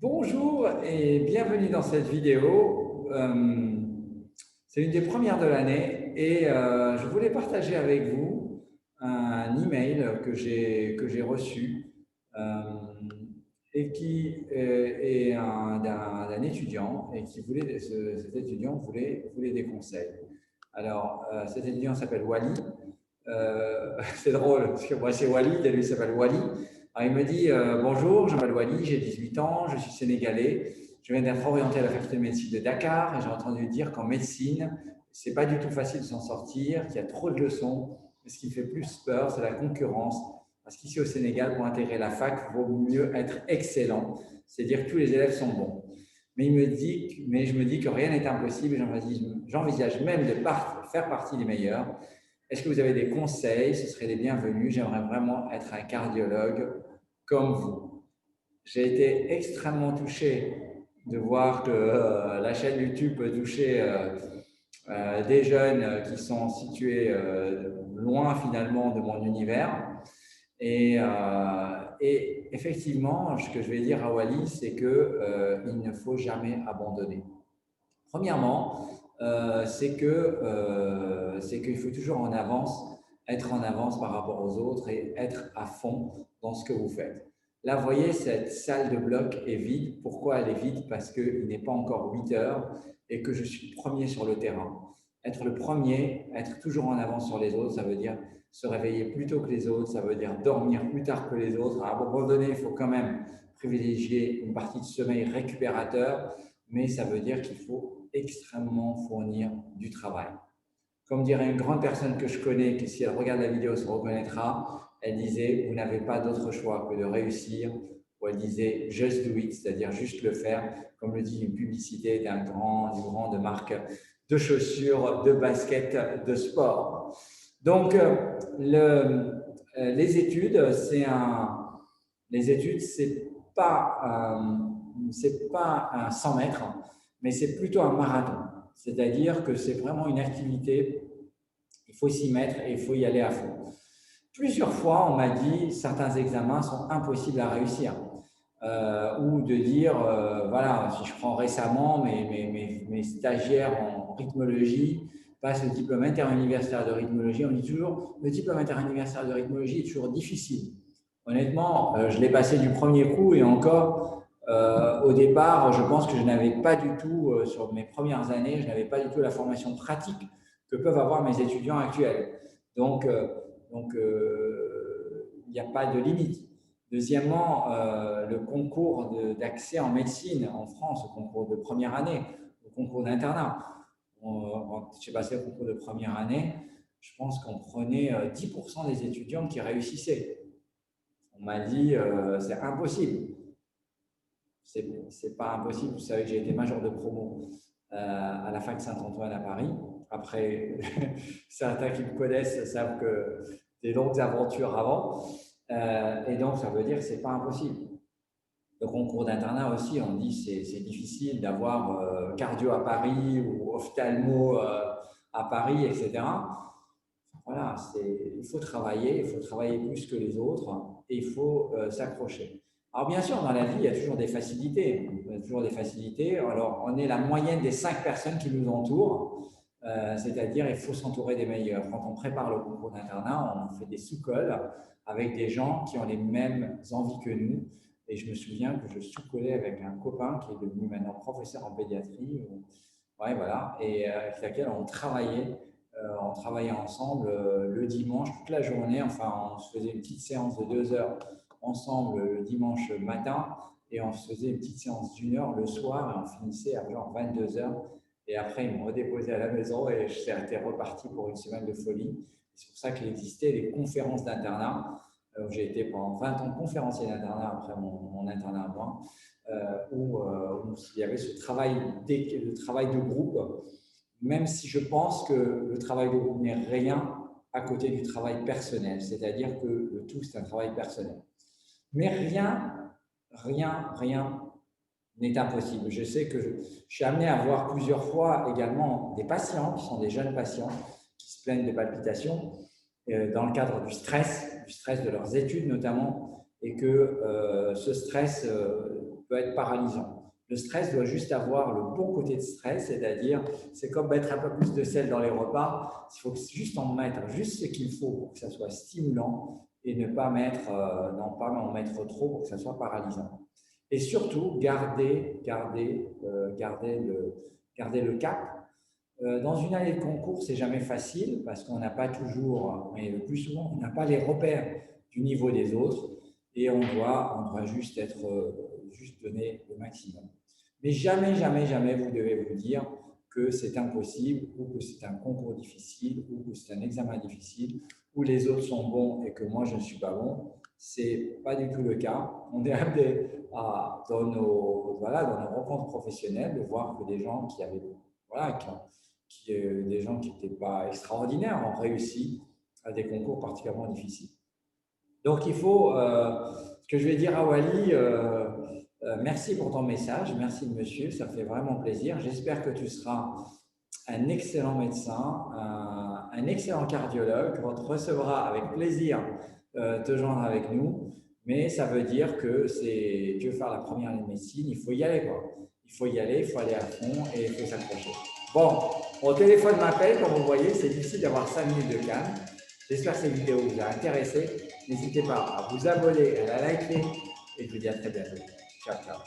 Bonjour et bienvenue dans cette vidéo. C'est une des premières de l'année et je voulais partager avec vous un email que j'ai reçu euh, et qui est d'un étudiant et cet étudiant voulait des conseils. Alors, cet étudiant s'appelle Wally. C'est drôle, parce que moi c'est Walid et lui s'appelle Wally. Alors il me dit bonjour, je m'appelle Wally, j'ai 18 ans, je suis sénégalais, je viens d'être orienté à la faculté de médecine de Dakar et j'ai entendu dire qu'en médecine, c'est pas du tout facile de s'en sortir, qu'il y a trop de leçons. Et ce qui me fait plus peur, c'est la concurrence. Parce qu'ici au Sénégal, pour intégrer la fac, il vaut mieux être excellent, c'est-à-dire que tous les élèves sont bons. Mais je me dis que rien n'est impossible et j'envisage même de faire partie des meilleurs. Est-ce que vous avez des conseils? Ce seraient les bienvenus. J'aimerais vraiment être un cardiologue comme vous. J'ai été extrêmement touché de voir que la chaîne YouTube peut toucher des jeunes qui sont situés loin finalement de mon univers. Et effectivement, ce que je vais dire à Wally, c'est qu'il ne faut jamais abandonner. Premièrement, c'est qu'il faut toujours être en avance par rapport aux autres et être à fond dans ce que vous faites. Là, vous voyez, cette salle de bloc est vide. Pourquoi elle est vide? Parce qu'il n'est pas encore 8 heures et que je suis premier sur le terrain. Être le premier, être toujours en avance sur les autres, ça veut dire se réveiller plus tôt que les autres, ça veut dire dormir plus tard que les autres. À un moment donné, il faut quand même privilégier une partie de sommeil récupérateur, mais ça veut dire qu'il faut extrêmement fournir du travail. Comme dirait une grande personne que je connais, qui si elle regarde la vidéo se reconnaîtra, elle disait, vous n'avez pas d'autre choix que de réussir, ou elle disait, just do it, c'est-à-dire juste le faire, comme le dit une publicité d'une grande marque de chaussures, de baskets, de sport. Donc, les études, les études, c'est pas un 100 mètres, mais c'est plutôt un marathon. C'est-à-dire que c'est vraiment une activité, il faut s'y mettre et il faut y aller à fond. Plusieurs fois, on m'a dit certains examens sont impossibles à réussir. Ou de dire, voilà, si je prends récemment mes stagiaires en rythmologie passent le diplôme interuniversitaire de rythmologie, on dit toujours, le diplôme interuniversitaire de rythmologie est toujours difficile. Honnêtement, je l'ai passé du premier coup et encore, au départ, je pense que je n'avais pas du tout, sur mes premières années, je n'avais pas du tout la formation pratique que peuvent avoir mes étudiants actuels. Donc, il n'y a pas de limite. Deuxièmement, le concours d'accès en médecine en France, le concours de première année, le concours d'internat. J'ai passé le concours de première année, je pense qu'on prenait 10% des étudiants qui réussissaient. On m'a dit, c'est impossible. C'est pas impossible. Vous savez que j'ai été major de promo à la fac Saint-Antoine à Paris. Après, certains qui me connaissent savent que des longues aventures avant. Et donc, ça veut dire que c'est pas impossible. Le concours d'internat aussi, on dit c'est difficile d'avoir cardio à Paris ou ophtalmo à Paris, etc. Voilà, il faut travailler plus que les autres et il faut s'accrocher. Alors bien sûr, dans la vie, il y a toujours des facilités. Il y a toujours des facilités. Alors, on est la moyenne des 5 personnes qui nous entourent, c'est-à-dire il faut s'entourer des meilleurs. Quand on prépare le concours d'internat, on fait des sous-cols avec des gens qui ont les mêmes envies que nous. Et je me souviens que je sous-collais avec un copain qui est devenu maintenant professeur en pédiatrie. Ouais, voilà, et avec laquelle on travaillait ensemble le dimanche toute la journée. Enfin, on se faisait une petite séance de 2 heures ensemble le dimanche matin et on se faisait une petite séance d'1 heure le soir et on finissait à genre 22 heures. Et après, ils m'ont redéposé à la maison et j'étais reparti pour une semaine de folie. C'est pour ça qu'il existait les conférences d'internat. J'ai été pendant 20 ans conférencier d'internat après mon internat à moi, où il y avait le travail de groupe, même si je pense que le travail de groupe n'est rien à côté du travail personnel, c'est-à-dire que le tout, c'est un travail personnel. Mais rien n'est impossible. Je sais que je suis amené à voir plusieurs fois également des patients, qui sont des jeunes patients, qui se plaignent de palpitations, dans le cadre du stress de leurs études notamment, et que ce stress peut être paralysant. Le stress doit juste avoir le bon côté de stress, c'est-à-dire, c'est comme mettre un peu plus de sel dans les repas, il faut juste en mettre juste ce qu'il faut pour que ça soit stimulant et ne pas en mettre trop pour que ça soit paralysant. Et surtout, garder le cap. Dans une année de concours, c'est jamais facile parce qu'on n'a pas toujours, mais le plus souvent, on n'a pas les repères du niveau des autres et on doit juste donner le maximum. Mais jamais, jamais, jamais vous devez vous dire que c'est impossible ou que c'est un concours difficile ou que c'est un examen difficile où les autres sont bons et que moi je ne suis pas bon. C'est pas du tout le cas. On est amené dans nos rencontres professionnelles de voir que des gens qui avaient voilà, des gens qui n'étaient pas extraordinaires ont réussi à des concours particulièrement difficiles. Donc, ce que je vais dire à Wally, merci pour ton message, merci monsieur, ça fait vraiment plaisir. J'espère que tu seras un excellent médecin, un excellent cardiologue. On te recevra avec plaisir te joindre avec nous, mais ça veut dire que tu veux faire la première année de médecine, il faut y aller quoi. Il faut y aller, il faut aller à fond et il faut s'accrocher. Bon, mon téléphone m'appelle, comme vous voyez, c'est difficile d'avoir 5 minutes de calme. J'espère que cette vidéo vous a intéressé. N'hésitez pas à vous abonner, à la liker et je vous dis à très bientôt. Ciao, ciao.